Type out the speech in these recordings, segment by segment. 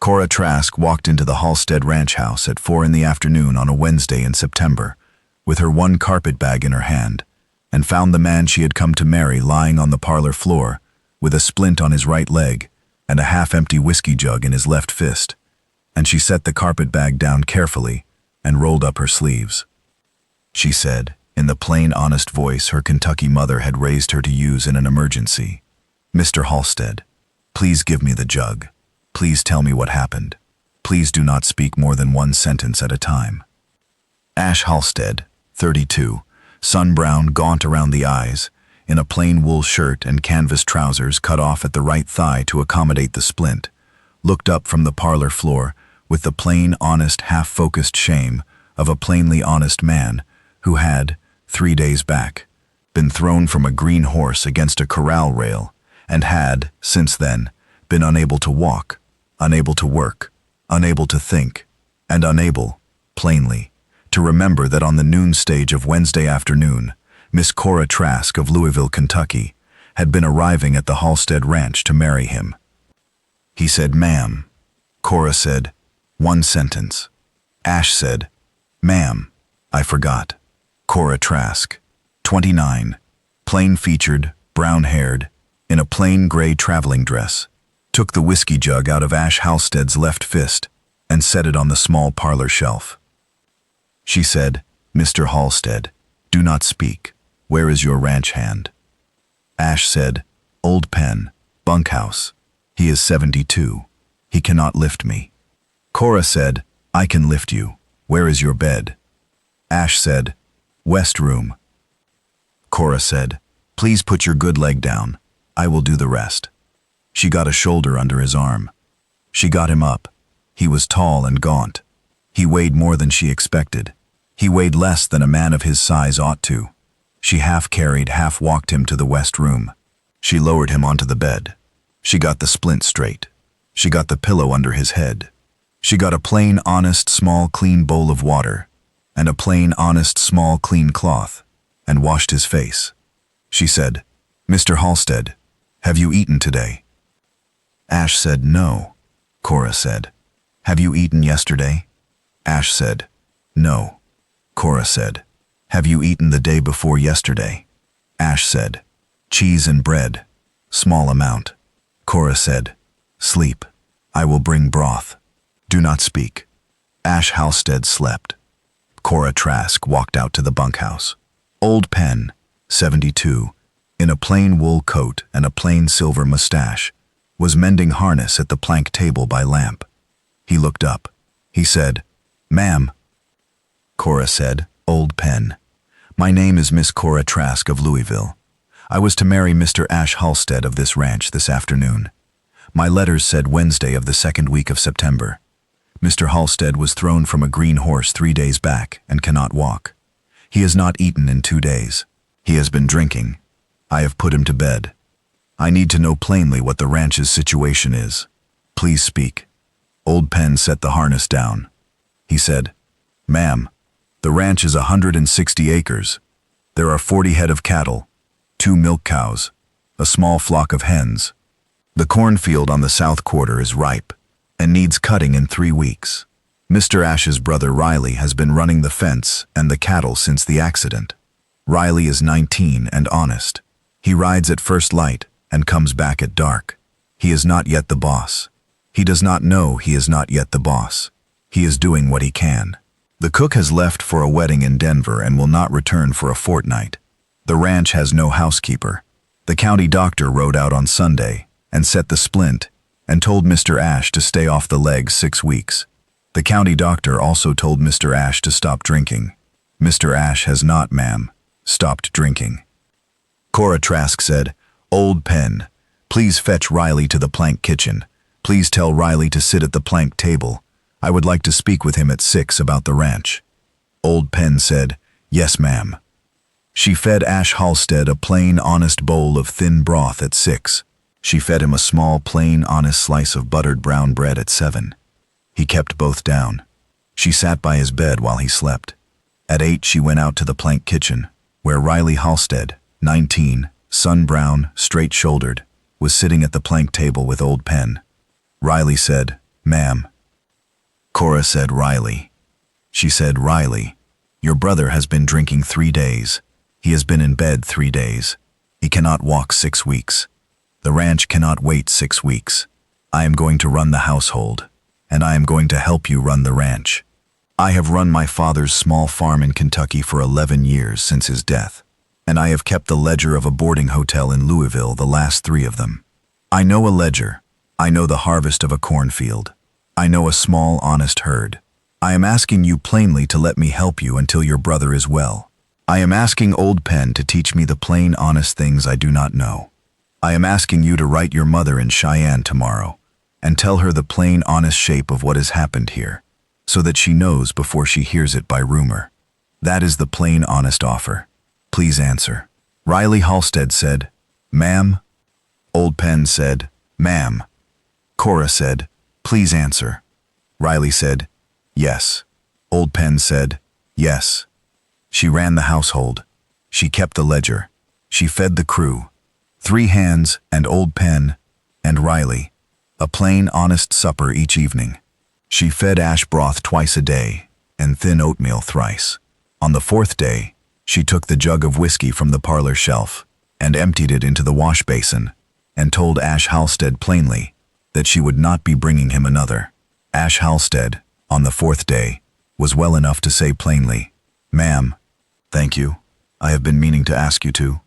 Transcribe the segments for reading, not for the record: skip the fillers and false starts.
Cora Trask walked into the Halstead ranch house at 4 in the afternoon on a Wednesday in September, with her one carpetbag in her hand, and found the man she had come to marry lying on the parlor floor, with a splint on his right leg and a half-empty whiskey jug in his left fist, and she set the carpetbag down carefully and rolled up her sleeves. She said, in the plain, honest voice her Kentucky mother had raised her to use in an emergency, "Mr. Halstead, please give me the jug. Please tell me what happened. Please do not speak more than one sentence at a time." Ash Halstead, 32, sun-brown, gaunt around the eyes, in a plain wool shirt and canvas trousers cut off at the right thigh to accommodate the splint, looked up from the parlor floor with the plain, honest, half-focused shame of a plainly honest man who had, 3 days back, been thrown from a green horse against a corral rail and had, since then, been unable to walk, unable to work, unable to think, and unable, plainly, to remember that on the noon stage of Wednesday afternoon, Miss Cora Trask of Louisville, Kentucky, had been arriving at the Halstead Ranch to marry him. He said, "Ma'am." Cora said, "One sentence." Ash said, "Ma'am, I forgot." Cora Trask, 29, plain-featured, brown-haired, in a plain gray traveling dress, took the whiskey jug out of Ash Halstead's left fist and set it on the small parlor shelf. She said, "Mr. Halstead, do not speak. Where is your ranch hand?" Ash said, "Old pen, bunkhouse. He is 72. He cannot lift me." Cora said, "I can lift you. Where is your bed?" Ash said, "West room." Cora said, "Please put your good leg down. I will do the rest." She got a shoulder under his arm. She got him up. He was tall and gaunt. He weighed more than she expected. He weighed less than a man of his size ought to. She half-carried, half-walked him to the west room. She lowered him onto the bed. She got the splint straight. She got the pillow under his head. She got a plain, honest, small, clean bowl of water and a plain, honest, small, clean cloth, and washed his face. She said, "Mr. Halstead, have you eaten today?" Ash said, "No." Cora said, "Have you eaten yesterday?" Ash said, "No." Cora said, "Have you eaten the day before yesterday?" Ash said, "Cheese and bread, small amount." Cora said, "Sleep. I will bring broth. Do not speak." Ash Halstead slept. Cora Trask walked out to the bunkhouse. Old Pen, 72, in a plain wool coat and a plain silver mustache, was mending harness at the plank table by lamp. He looked up. He said, "Ma'am." Cora said, "Old Pen, my name is Miss Cora Trask of Louisville. I was to marry Mr. Ash Halstead of this ranch this afternoon. My letters said Wednesday of the second week of September. Mr. Halstead was thrown from a green horse 3 days back and cannot walk. He has not eaten in 2 days. He has been drinking. I have put him to bed. I need to know plainly what the ranch's situation is. Please speak." Old Pen set the harness down. He said, "Ma'am, the ranch is 160 acres. There are 40 head of cattle, 2 milk cows, a small flock of hens. The cornfield on the south quarter is ripe and needs cutting in 3 weeks. Mr. Ash's brother Riley has been running the fence and the cattle since the accident. Riley is 19 and honest. He rides at first light and comes back at dark. He is not yet the boss. He does not know he is not yet the boss. He is doing what he can. The cook has left for a wedding in Denver and will not return for a fortnight. The ranch has no housekeeper. The county doctor rode out on Sunday and set the splint and told Mr. Ash to stay off the leg 6 weeks. The county doctor also told Mr. Ash to stop drinking. Mr. Ash has not, ma'am, stopped drinking." Cora Trask said, "Old Pen, please fetch Riley to the plank kitchen. Please tell Riley to sit at the plank table. I would like to speak with him at 6 about the ranch." Old Pen said, "Yes, ma'am." She fed Ash Halstead a plain, honest bowl of thin broth at 6. She fed him a small, plain, honest slice of buttered brown bread at 7. He kept both down. She sat by his bed while he slept. At 8 she went out to the plank kitchen, where Riley Halstead, 19, sun-brown, straight-shouldered, was sitting at the plank table with Old Pen. Riley said, "Ma'am." Cora said, "Riley." She said, "Riley, your brother has been drinking 3 days. He has been in bed 3 days. He cannot walk 6 weeks. The ranch cannot wait 6 weeks. I am going to run the household, and I am going to help you run the ranch. I have run my father's small farm in Kentucky for 11 years since his death, and I have kept the ledger of a boarding hotel in Louisville the last 3 of them. I know a ledger. I know the harvest of a cornfield. I know a small, honest herd. I am asking you plainly to let me help you until your brother is well. I am asking Old Penn to teach me the plain, honest things I do not know. I am asking you to write your mother in Cheyenne tomorrow and tell her the plain, honest shape of what has happened here, so that she knows before she hears it by rumor. That is the plain, honest offer. Please answer." Riley Halstead said, "Ma'am." Old Penn said, "Ma'am." Cora said, "Please answer." Riley said, "Yes." Old Penn said, "Yes." She ran the household. She kept the ledger. She fed the crew, 3 hands and Old Penn and Riley, a plain, honest supper each evening. She fed ash broth twice a day and thin oatmeal thrice. On the 4th day, she took the jug of whiskey from the parlor shelf and emptied it into the wash basin and told Ash Halstead plainly that she would not be bringing him another. Ash Halstead, on the 4th day, was well enough to say plainly, "Ma'am, thank you. I have been meaning to ask you to."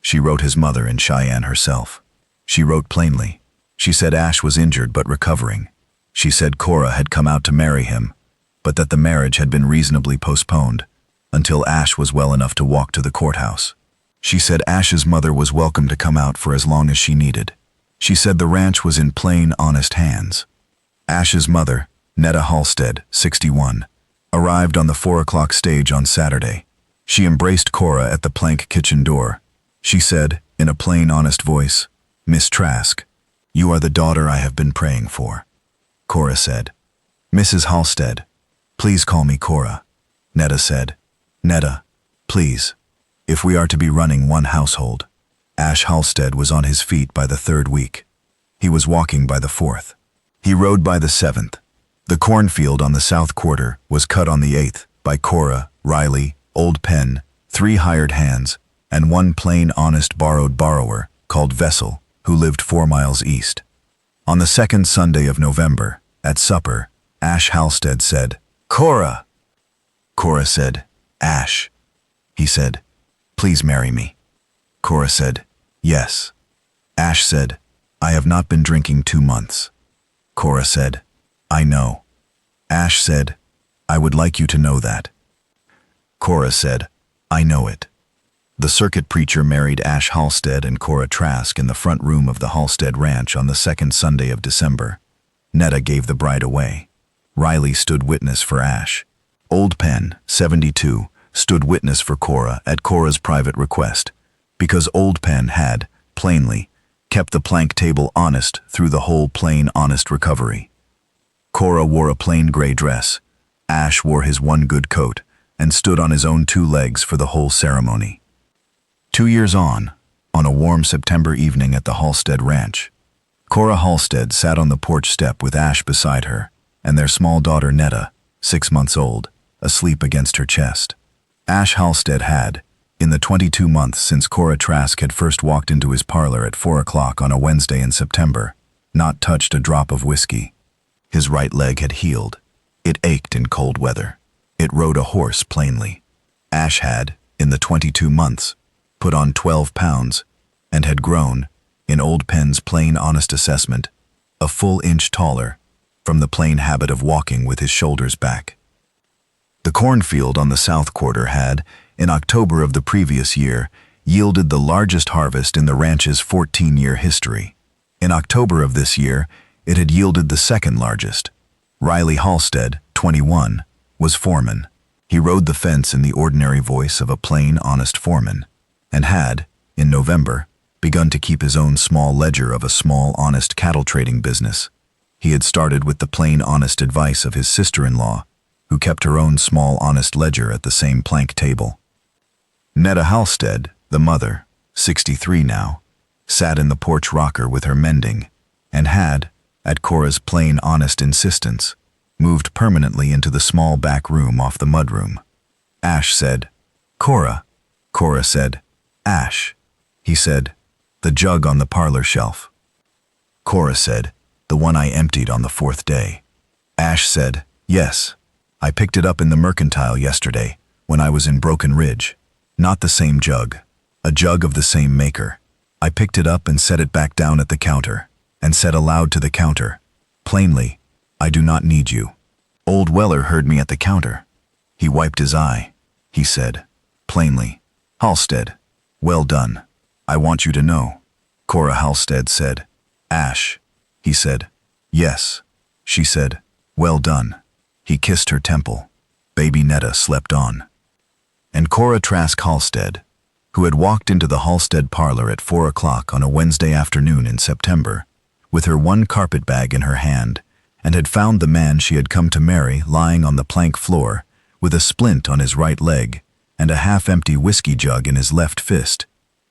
She wrote his mother in Cheyenne herself. She wrote plainly. She said Ash was injured but recovering. She said Cora had come out to marry him, but that the marriage had been reasonably postponed until Ash was well enough to walk to the courthouse. She said Ash's mother was welcome to come out for as long as she needed. She said the ranch was in plain, honest hands. Ash's mother, Netta Halstead, 61, arrived on the 4 o'clock stage on Saturday. She embraced Cora at the plank kitchen door. She said, in a plain, honest voice, "Miss Trask, you are the daughter I have been praying for." Cora said, "Mrs. Halstead, please call me Cora." Netta said, "Netta, please, if we are to be running one household." Ash Halstead was on his feet by the 3rd week. He was walking by the 4th. He rode by the 7th. The cornfield on the south quarter was cut on the 8th by Cora, Riley, Old Penn, 3 hired hands, and 1 plain, honest borrowed borrower called Vessel, who lived 4 miles east. On the 2nd Sunday of November, at supper, Ash Halstead said, "Cora." Cora said, "Ash." He said, "Please marry me." Cora said, "Yes." Ash said, "I have not been drinking 2 months." Cora said, "I know." Ash said, "I would like you to know that." Cora said, "I know it." The circuit preacher married Ash Halstead and Cora Trask in the front room of the Halstead Ranch on the 2nd Sunday of December. Netta gave the bride away. Riley stood witness for Ash. Old Penn, 72, stood witness for Cora at Cora's private request, because Old Penn had, plainly, kept the plank table honest through the whole plain, honest recovery. Cora wore a plain gray dress. Ash wore his one good coat and stood on his own 2 legs for the whole ceremony. 2 years on a warm September evening at the Halstead Ranch, Cora Halstead sat on the porch step with Ash beside her and their small daughter Netta, 6 months old, asleep against her chest. Ash Halstead had, in the 22 months since Cora Trask had first walked into his parlor at 4 o'clock on a Wednesday in September, not touched a drop of whiskey. His right leg had healed. It ached in cold weather. It rode a horse plainly. Ash had, in the 22 months, put on 12 pounds and had grown, in Old Penn's plain, honest assessment, a full inch taller from the plain habit of walking with his shoulders back. The cornfield on the south quarter had, in October of the previous year, yielded the largest harvest in the ranch's 14-year history. In October of this year, it had yielded the 2nd largest. Riley Halstead, 21, was foreman. He rode the fence in the ordinary voice of a plain, honest foreman, and had, in November, begun to keep his own small ledger of a small, honest cattle trading business. He had started with the plain, honest advice of his sister-in-law, who kept her own small, honest ledger at the same plank table. Netta Halstead, the mother, 63 now, sat in the porch rocker with her mending, and had, at Cora's plain, honest insistence, moved permanently into the small back room off the mudroom. Ash said, "Cora." Cora said, "Ash." He said, "The jug on the parlor shelf." Cora said, "The one I emptied on the 4th day." Ash said, "Yes. I picked it up in the mercantile yesterday when I was in Broken Ridge. Not the same jug. A jug of the same maker. I picked it up and set it back down at the counter, and said aloud to the counter, plainly, 'I do not need you.' Old Weller heard me at the counter. He wiped his eye. He said, plainly, 'Halstead, well done. I want you to know.' Cora Halstead said, 'Ash.' He said, 'Yes.' She said, 'Well done.' He kissed her temple. Baby Netta slept on. And Cora Trask Halstead, who had walked into the Halstead parlor at 4 o'clock on a Wednesday afternoon in September, with her one carpetbag in her hand, and had found the man she had come to marry lying on the plank floor with a splint on his right leg and a half-empty whiskey jug in his left fist,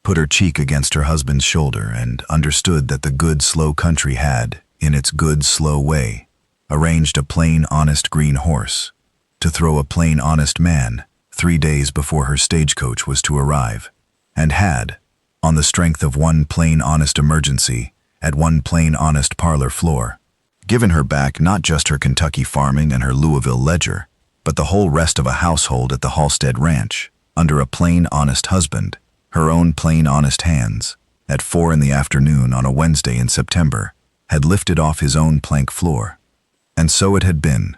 put her cheek against her husband's shoulder and understood that the good, slow country had, in its good, slow way, arranged a plain, honest green horse to throw a plain, honest man 3 days before her stagecoach was to arrive, and had, on the strength of one plain, honest emergency at one plain, honest parlor floor, given her back not just her Kentucky farming and her Louisville ledger, but the whole rest of a household at the Halstead Ranch, under a plain, honest husband, her own plain, honest hands, at 4 in the afternoon on a Wednesday in September, had lifted off his own plank floor. And so it had been,